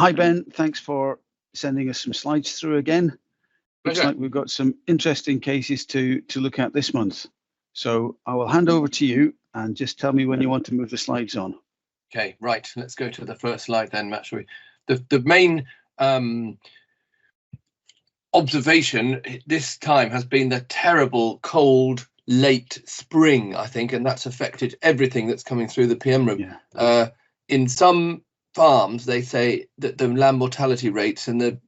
Hi, Ben. Thanks for sending us some slides through again. Looks like we've got some interesting cases to look at this month. So I will hand over to you and just tell me when you want to move the slides on. Okay, right. Let's go to the first slide then, Matt. The main observation this time has been the terrible cold late spring, I think, and that's affected everything that's coming through the PM room. Yeah. In some farms, they say that the lamb mortality rates and the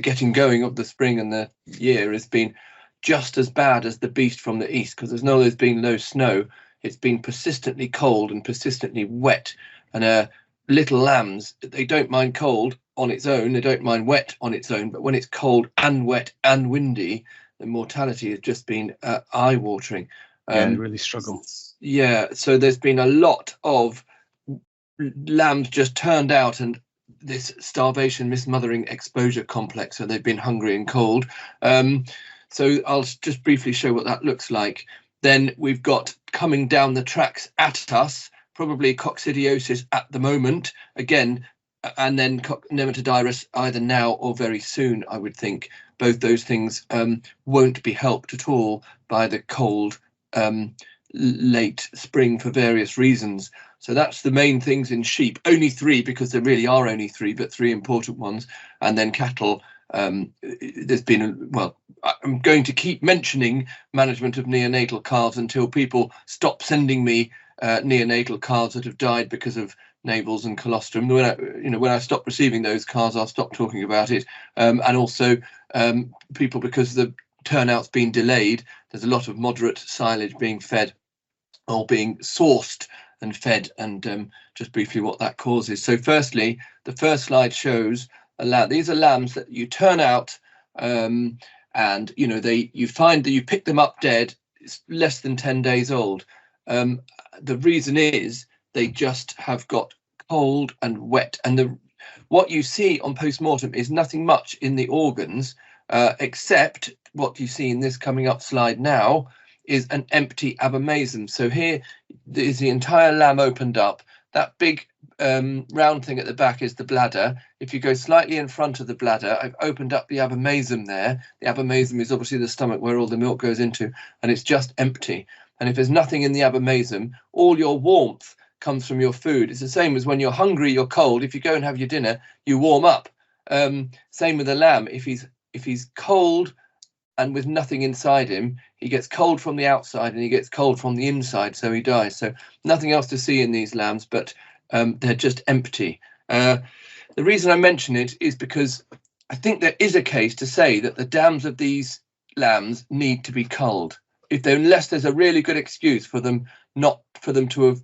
getting going of the spring and the year has been just as bad as the beast from the east, because there's been no snow. It's been persistently cold and persistently wet, and little lambs, they don't mind cold on its own, they don't mind wet on its own, but when it's cold and wet and windy, the mortality has just been eye-watering. Yeah, they really struggle. Yeah, so there's been a lot of lambs just turned out, and this starvation, mismothering, exposure complex, so they've been hungry and cold. So I'll just briefly show what that looks like. Then we've got coming down the tracks at us, probably coccidiosis at the moment, again, and then nematodirus either now or very soon, I would think. Both those things won't be helped at all by the cold late spring for various reasons. So that's the main things in sheep. Only three, because there really are only three, but three important ones. And then cattle, there's been, well, I'm going to keep mentioning management of neonatal calves until people stop sending me neonatal calves that have died because of navels and colostrum. When I stop receiving those calves, I'll stop talking about it. And also people, because the turnout's been delayed, there's a lot of moderate silage being fed or being sourced and fed, and just briefly what that causes. So firstly, the first slide shows these are lambs that you turn out, and you find that you pick them up dead. It's less than 10 days old. The reason is they just have got cold and wet, and what you see on post-mortem is nothing much in the organs, except what you see in this coming up slide now is an empty abomasum. So here is the entire lamb opened up. That big round thing at the back is the bladder. If you go slightly in front of the bladder, I've opened up the abomasum there. The abomasum is obviously the stomach where all the milk goes into, and it's just empty. And if there's nothing in the abomasum, all your warmth comes from your food. It's the same as when you're hungry, you're cold. If you go and have your dinner, you warm up. Same with the lamb. If he's cold and with nothing inside him, he gets cold from the outside and he gets cold from the inside, so he dies. So nothing else to see in these lambs, but they're just empty. The reason I mention it is because I think there is a case to say that the dams of these lambs need to be culled. Unless there's a really good excuse for them to have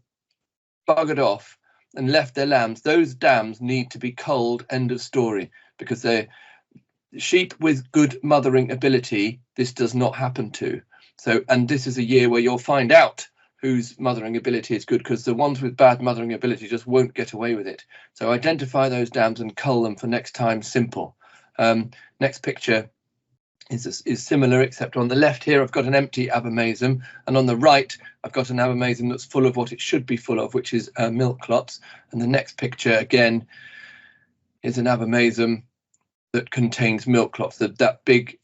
buggered off and left their lambs, those dams need to be culled, end of story, because they're sheep with good mothering ability. This does not happen to. So, and this is a year where you'll find out whose mothering ability is good, because the ones with bad mothering ability just won't get away with it. So identify those dams and cull them for next time. Simple. Next picture is similar, except on the left here I've got an empty abomasum, and on the right I've got an abomasum that's full of what it should be full of, which is milk clots. And the next picture again is an abomasum that contains milk clots. That big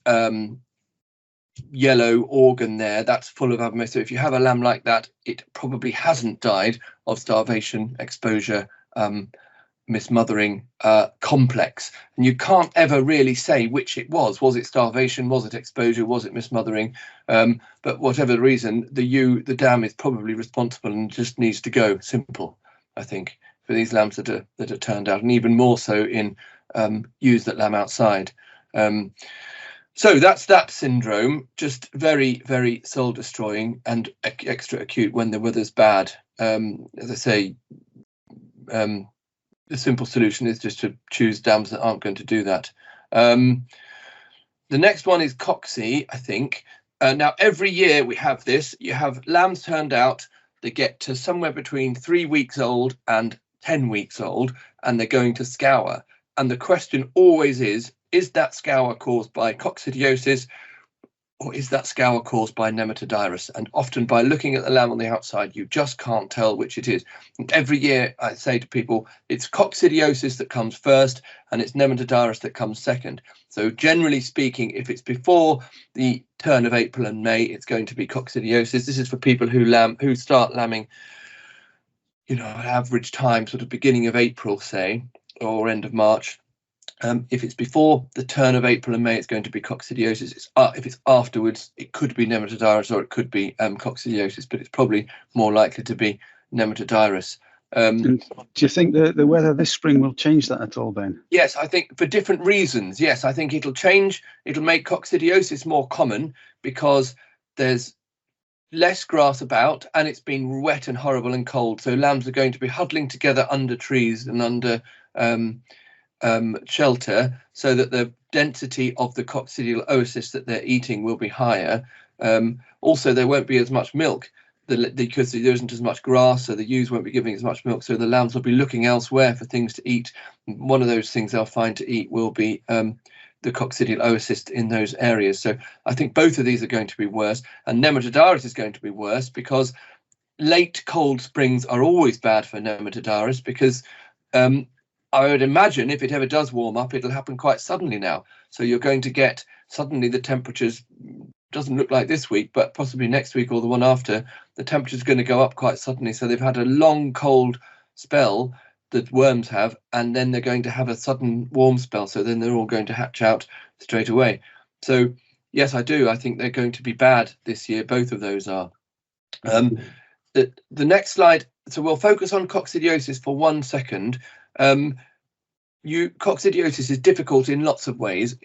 yellow organ there, that's full of abomasum. So if you have a lamb like that, it probably hasn't died of starvation, exposure, mismothering complex. And you can't ever really say which it was. Was it starvation? Was it exposure? Was it mismothering? But whatever the reason, the dam is probably responsible and just needs to go. Simple, I think, for these lambs that are turned out, and even more so in ewes that lamb outside. So that's that syndrome, just very, very soul destroying and extra acute when the weather's bad. As I say, the simple solution is just to choose dams that aren't going to do that. The next one is cocci, I think. Now, every year we have this. You have lambs turned out, they get to somewhere between 3 weeks old and 10 weeks old, and they're going to scour. And the question always is that scour caused by coccidiosis or is that scour caused by nematodirus? And often by looking at the lamb on the outside, you just can't tell which it is. And every year I say to people, it's coccidiosis that comes first and it's nematodirus that comes second. So generally speaking, if it's before the turn of April and May, it's going to be coccidiosis. This is for people who start lambing, you know, at average time, sort of beginning of April, say, or end of March. If it's before the turn of April and May, it's going to be coccidiosis. If it's afterwards, it could be nematodirus or it could be coccidiosis, but it's probably more likely to be nematodirus. And do you think the weather this spring will change that at all, Ben? Yes, I think for different reasons. Yes, I think it'll change. It'll make coccidiosis more common because there's less grass about and it's been wet and horrible and cold. So lambs are going to be huddling together under trees and under shelter, so that the density of the coccidiosis that they're eating will be higher. Also, there won't be as much milk because there isn't as much grass, so the ewes won't be giving as much milk, so the lambs will be looking elsewhere for things to eat. One of those things they'll find to eat will be the coccidiosis in those areas. So I think both of these are going to be worse, and nematodirus is going to be worse because late cold springs are always bad for nematodirus, because I would imagine if it ever does warm up, it'll happen quite suddenly now. So you're going to get suddenly the temperatures, doesn't look like this week, but possibly next week or the one after, the temperature's going to go up quite suddenly. So they've had a long cold spell that worms have, and then they're going to have a sudden warm spell. So then they're all going to hatch out straight away. So yes, I do. I think they're going to be bad this year. Both of those are. The next slide. So we'll focus on coccidiosis for 1 second. Coccidiosis is difficult in lots of ways.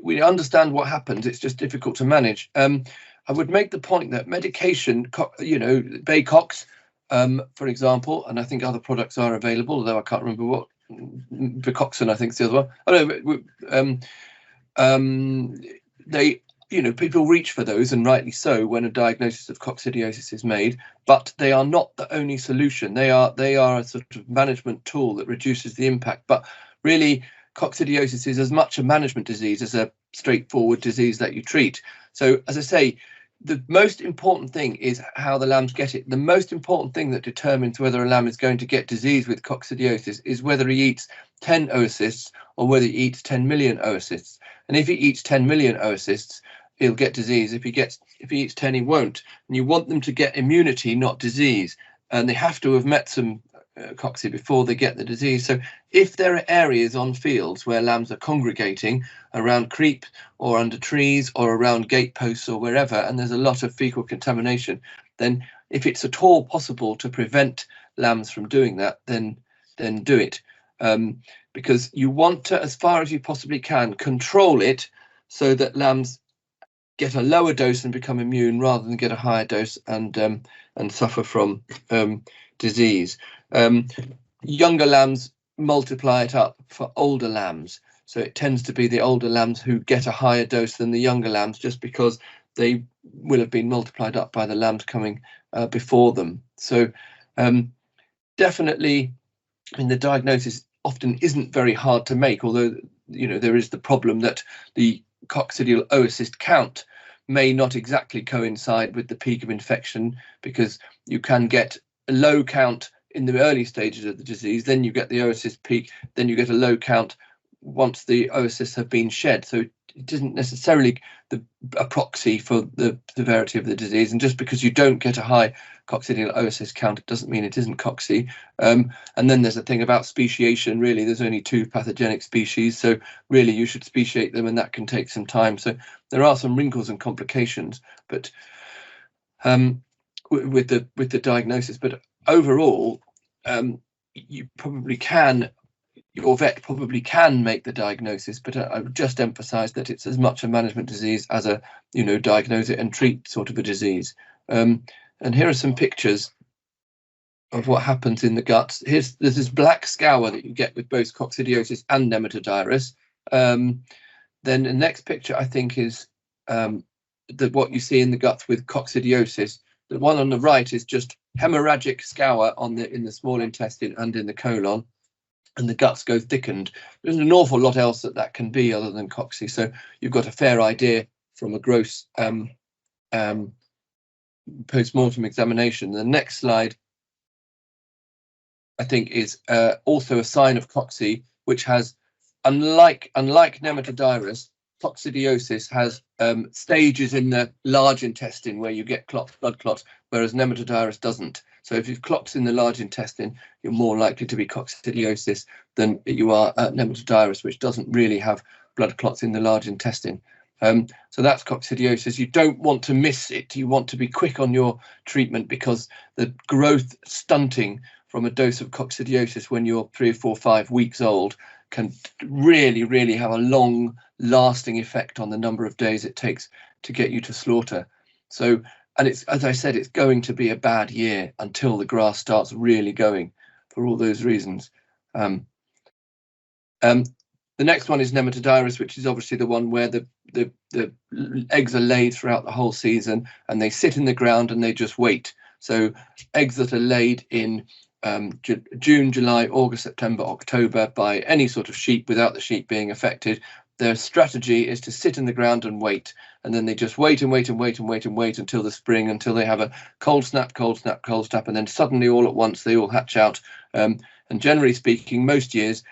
We understand what happens, it's just difficult to manage. I would make the point that medication, Baycox, for example, and I think other products are available, although I can't remember what, Bicoxin, I think is the other one. People reach for those, and rightly so, when a diagnosis of coccidiosis is made, but they are not the only solution. They are a sort of management tool that reduces the impact, but really coccidiosis is as much a management disease as a straightforward disease that you treat. So as I say, the most important thing is how the lambs get it. The most important thing that determines whether a lamb is going to get disease with coccidiosis is whether he eats 10 oocysts or whether he eats 10 million oocysts. And if he eats 10 million oocysts, he'll get disease. If he eats 10, he won't. And you want them to get immunity, not disease. And they have to have met some cocci before they get the disease. So if there are areas on fields where lambs are congregating around creep or under trees or around gateposts or wherever, and there's a lot of fecal contamination, then if it's at all possible to prevent lambs from doing that, then do it. Because you want to, as far as you possibly can, control it so that lambs get a lower dose and become immune rather than get a higher dose and suffer from disease. Younger lambs multiply it up for older lambs, so it tends to be the older lambs who get a higher dose than the younger lambs, just because they will have been multiplied up by the lambs coming before them. So definitely, the diagnosis often isn't very hard to make, although there is the problem that the coccidial oocyst count may not exactly coincide with the peak of infection, because you can get a low count in the early stages of the disease, then you get the oocyst peak, then you get a low count once the oocysts have been shed. So it isn't necessarily a proxy for the severity of the disease. And just because you don't get a high coccidial oocyst count, it doesn't mean it isn't cocci. And then there's a thing about speciation. Really, there's only 2 pathogenic species, so really you should speciate them, and that can take some time. So there are some wrinkles and complications, but with the diagnosis. But overall, your vet probably can make the diagnosis, but I would just emphasize that it's as much a management disease as a diagnose it and treat sort of a disease. And here are some pictures of what happens in the guts. There's this black scour that you get with both coccidiosis and nematodirus. Then the next picture, I think, is what you see in the guts with coccidiosis. The one on the right is just hemorrhagic scour in the small intestine and in the colon, and the guts go thickened. There's an awful lot else that can be other than cocci, so you've got a fair idea from a gross post-mortem examination. The next slide, I think, is also a sign of cocci, which has, unlike nematodirus, coccidiosis has stages in the large intestine where you get blood clots, whereas nematodirus doesn't. So if you've clots in the large intestine, you're more likely to be coccidiosis than you are nematodirus, which doesn't really have blood clots in the large intestine. So that's coccidiosis. You don't want to miss it. You want to be quick on your treatment, because the growth stunting from a dose of coccidiosis when you're 3 or 4, 5 weeks old can really have a long lasting effect on the number of days it takes to get you to slaughter. So, and it's, as I said, it's going to be a bad year until the grass starts really going, for all those reasons. The next one is nematodirus, which is obviously the one where the eggs are laid throughout the whole season, and they sit in the ground and they just wait. So eggs that are laid in June, July, August, September, October by any sort of sheep without the sheep being affected, their strategy is to sit in the ground and wait, and then they just wait and wait and wait and wait and wait until the spring, until they have a cold snap, and then suddenly all at once they all hatch out. And generally speaking, most years,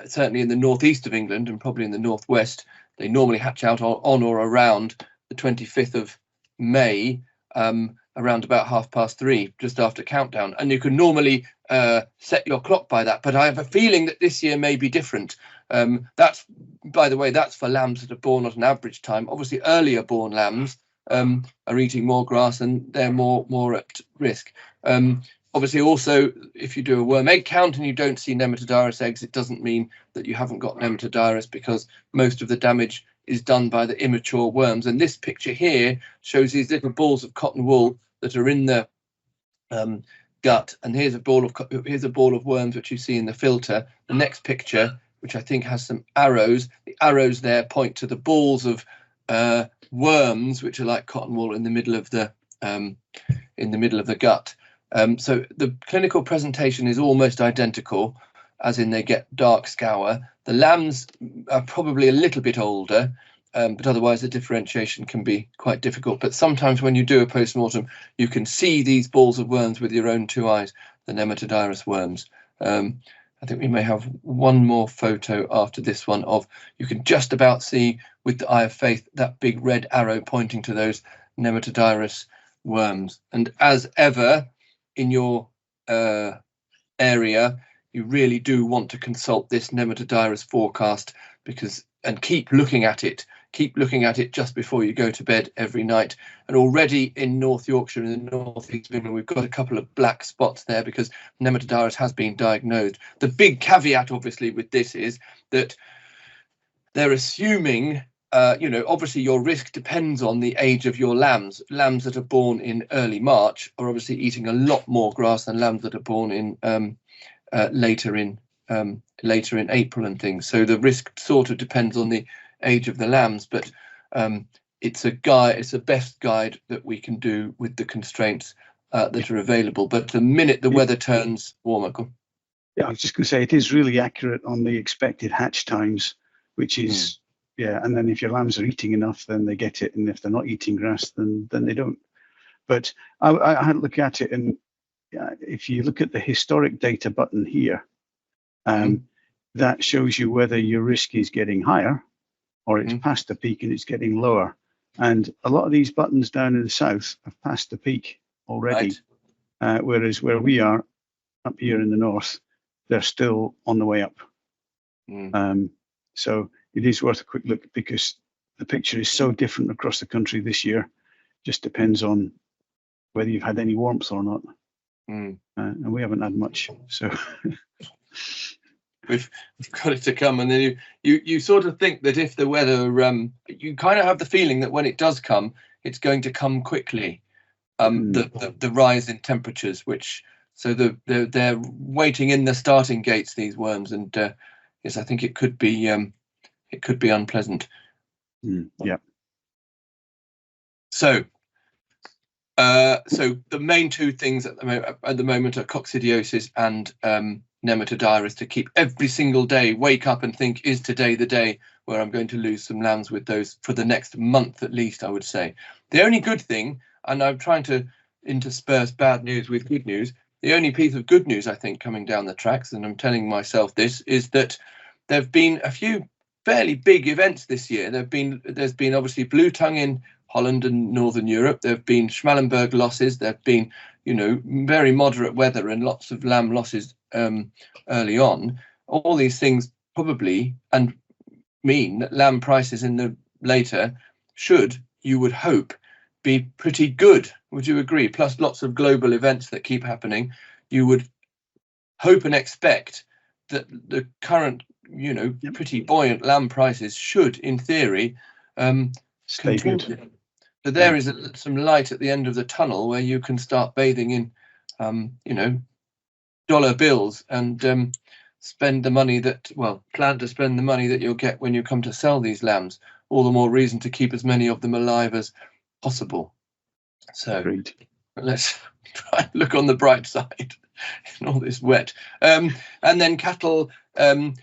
certainly in the northeast of England and probably in the northwest, they normally hatch out on or around the 25th of May, around about 3:30, just after countdown. And you can normally set your clock by that, but I have a feeling that this year may be different. That's, by the way, that's for lambs that are born at an average time. Obviously earlier born lambs are eating more grass and they're more at risk. Obviously, also, if you do a worm egg count and you don't see nematodirus eggs, it doesn't mean that you haven't got nematodirus, because most of the damage is done by the immature worms. And this picture here shows these little balls of cotton wool that are in the gut. And here's a ball of worms which you see in the filter. The next picture, which I think has some arrows, the arrows there point to the balls of worms which are like cotton wool in the middle of the gut. So the clinical presentation is almost identical, as in they get dark scour. The lambs are probably a little bit older, but otherwise the differentiation can be quite difficult. But sometimes when you do a post-mortem, you can see these balls of worms with your own 2 eyes, the nematodirus worms. I think we may have one more photo after this one of, you can just about see with the eye of faith that big red arrow pointing to those nematodirus worms. And as ever, in your area, you really do want to consult this nematodirus forecast, and keep looking at it just before you go to bed every night. And already in North Yorkshire and the northeast of England, we've got a couple of black spots there because nematodirus has been diagnosed. The big caveat, obviously, with this is that they're assuming, obviously your risk depends on the age of your lambs. Lambs that are born in early March are obviously eating a lot more grass than lambs that are born in later in April and things. So the risk sort of depends on the age of the lambs, but it's a best guide that we can do with the constraints that are available. But the minute the weather turns warmer, yeah, I was just going to say, it is really accurate on the expected hatch times, which is yeah. And then if your lambs are eating enough, then they get it, and if they're not eating grass, then they don't. But I had a look at it, and if you look at the historic data button here, that shows you whether your risk is getting higher or it's past the peak and it's getting lower. And a lot of these buttons down in the south have passed the peak already, right. Whereas where we are up here in the north, they're still on the way up. So it is worth a quick look, because the picture is so different across the country this year. Just depends on whether you've had any warmth or not. And we haven't had much, so we've got it to come. And then you sort of think that if the weather, you kind of have the feeling that when it does come, it's going to come quickly. The rise in temperatures, which so they're waiting in the starting gates, these worms, and yes, I think it could be unpleasant. Yeah. So the main two things at the moment are coccidiosis and nematodirus to keep every single day, wake up and think, is today the day where I'm going to lose some lambs with those for the next month at least, I would say. The only good thing, and I'm trying to intersperse bad news with good news, the only piece of good news I think coming down the tracks, and I'm telling myself this, is that there have been a few fairly big events this year. There's been obviously blue tongue in Holland and Northern Europe. There have been Schmallenberg losses. There have been, you know, very moderate weather and lots of lamb losses early on. All these things probably and mean that lamb prices in the later should, you would hope, be pretty good. Would you agree? Plus lots of global events that keep happening. You would hope and expect that the current, you know, pretty buoyant lamb prices should, in theory, stay continue. good. So there is some light at the end of the tunnel where you can start bathing in, you know, dollar bills and spend the money that, well, plan to spend the money that you'll get when you come to sell these lambs. All the more reason to keep as many of them alive as possible. So Agreed. Let's try and look on the bright side in all this wet. And then cattle, I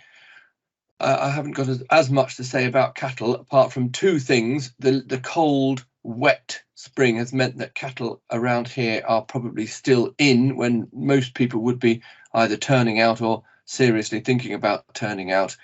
haven't got as much to say about cattle apart from two things. The cold, wet spring has meant that cattle around here are probably still in when most people would be either turning out or seriously thinking about turning out.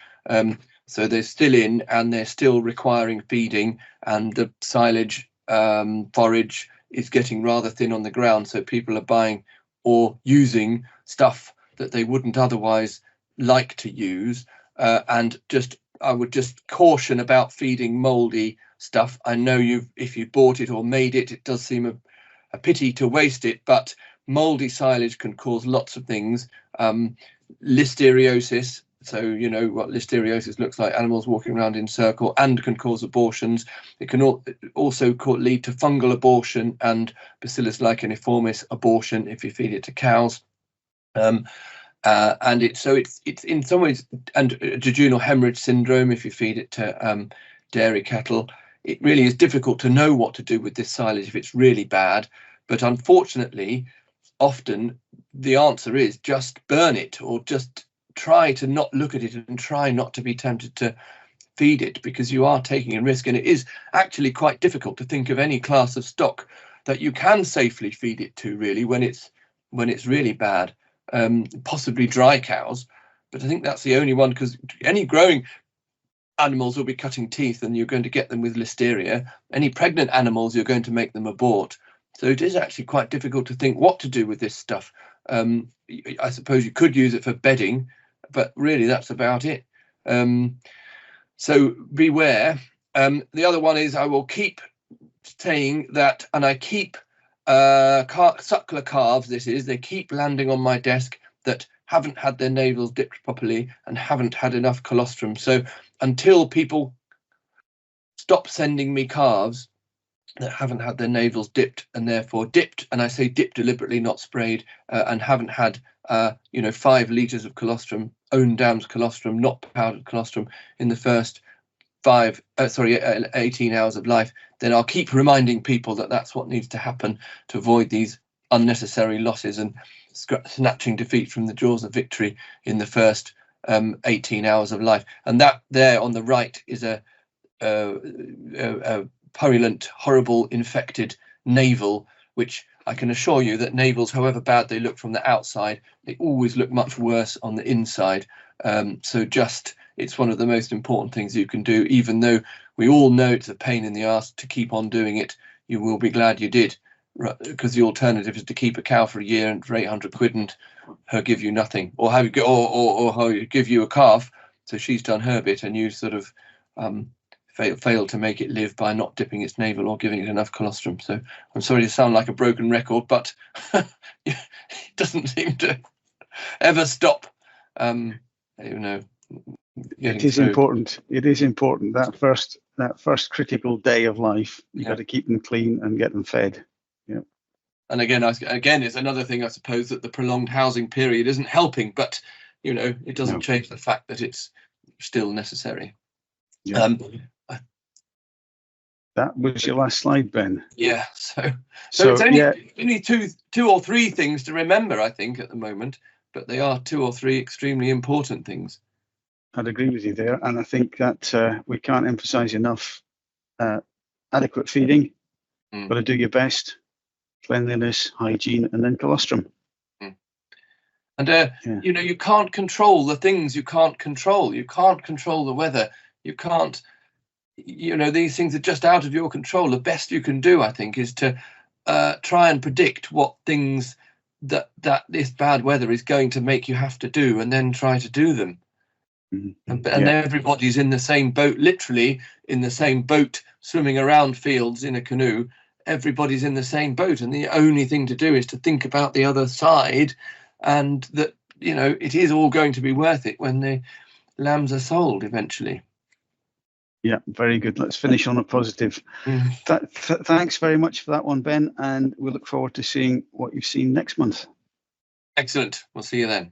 So they're still in and they're still requiring feeding, and the silage, forage is getting rather thin on the ground. So people are buying or using stuff that they wouldn't otherwise like to use. And I would just caution about feeding mouldy stuff. I know if you bought it or made it, it does seem a pity to waste it, but mouldy silage can cause lots of things. Listeriosis, so you know what listeriosis looks like, animals walking around in circle, and can cause abortions. It can also lead to fungal abortion and Bacillus licheniformis abortion if you feed it to cows. And it's in some ways, and jejunal hemorrhage syndrome if you feed it to dairy cattle. It really is difficult to know what to do with this silage if it's really bad, but unfortunately often the answer is just burn it, or just try to not look at it and try not to be tempted to feed it, because you are taking a risk. And it is actually quite difficult to think of any class of stock that you can safely feed it to, really, when it's really bad. Possibly dry cows, but I think that's the only one, because any growing animals will be cutting teeth and you're going to get them with listeria. Any pregnant animals, you're going to make them abort. So it is actually quite difficult to think what to do with this stuff. I suppose you could use it for bedding, but really that's about it. So beware. The other one is, I will keep saying that, and I keep suckler calves, they keep landing on my desk that haven't had their navels dipped properly and haven't had enough colostrum. So until people stop sending me calves that haven't had their navels dipped, and therefore dipped, and I say dipped deliberately, not sprayed, and haven't had 5 litres of colostrum, own dams colostrum, not powdered colostrum, in the first 18 hours of life, then I'll keep reminding people that that's what needs to happen to avoid these unnecessary losses and snatching defeat from the jaws of victory in the first 18 hours of life. And that there on the right is a purulent, horrible, infected navel, which I can assure you that navels, however bad they look from the outside, they always look much worse on the inside. So it's one of the most important things you can do, even though we all know it's a pain in the arse to keep on doing it. You will be glad you did, because the alternative is to keep a cow for a year and for 800 quid and her give you nothing, or give you a calf, so she's done her bit and you sort of fail to make it live by not dipping its navel or giving it enough colostrum. So I'm sorry to sound like a broken record, but it doesn't seem to ever stop. It is important. It is important that first critical day of life. You got to keep them clean and get them fed. Yeah. And again, it's another thing, I suppose, that the prolonged housing period isn't helping, but it doesn't change the fact that it's still necessary. Yeah. That was your last slide, Ben. Yeah. So it's only two or three things to remember, I think, at the moment. but they are 2 or 3 extremely important things. I'd agree with you there, and I think that we can't emphasize enough adequate feeding. Got to do your best, cleanliness, hygiene, and then colostrum. And you know, you can't control the things you can't control. You can't control the weather. You can't, you know, these things are just out of your control. The best you can do, I think, is to try and predict what things that this bad weather is going to make you have to do, and then try to do them. And everybody's in the same boat, literally in the same boat, swimming around fields in a canoe. Everybody's in the same boat, and the only thing to do is to think about the other side, and that, you know, it is all going to be worth it when the lambs are sold eventually. Yeah, very good. Let's finish on a positive. Thanks very much for that one, Ben, and we look forward to seeing what you've seen next month. Excellent. We'll see you then.